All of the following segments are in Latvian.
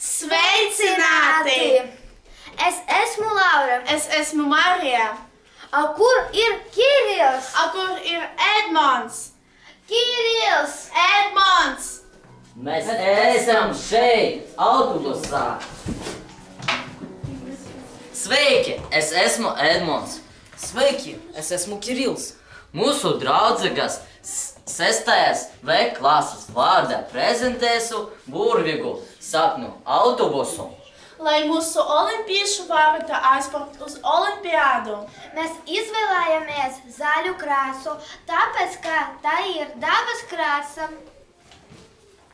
Sveicināti! Es esmu Laura. Es esmu Marija. A kur ir Kirils? A kur ir Edmonds? Kirils! Edmonds! Mēs esam šeit, autobusā. Sveiki, es esmu Edmonds. Sveiki, es esmu Kirils. Mūsu draudzegas 6. V klases vārdā prezentēšu burvīgu sapņu autobusu. Lai mūsu olimpiešu varētu aizbraukt uz olimpiādu. Mēs izvēlējāmies zaļu krāsu, tāpēc, ka tā ir dabas krāsa.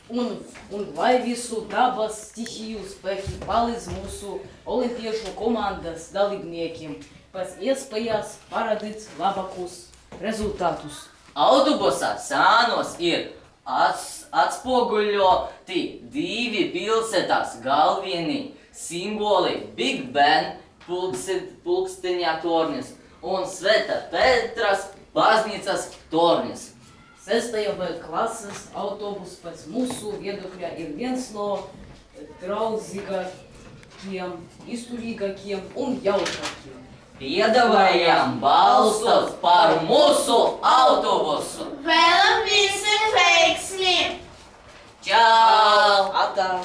Un lai visu dabas stihiju spēki palīdz mūsu olimpiešu komandas dalībniekiem pēc iespējas parādīt labākus rezultātus. Autobusā sānos ir atspoguļoti 2 pilsētas galvenie simboli – Big Ben pulksteņa tornis un Sveta Petras baznīcas tornis. 6. V klases autobus pēc mūsu viedokļa ir viens no draudzīgākiem, izturīgākiem un jautrākiem. Piedāvājam balsot par mūsu autobusu! Vēlam visiem veiksmi! Čau! Atā!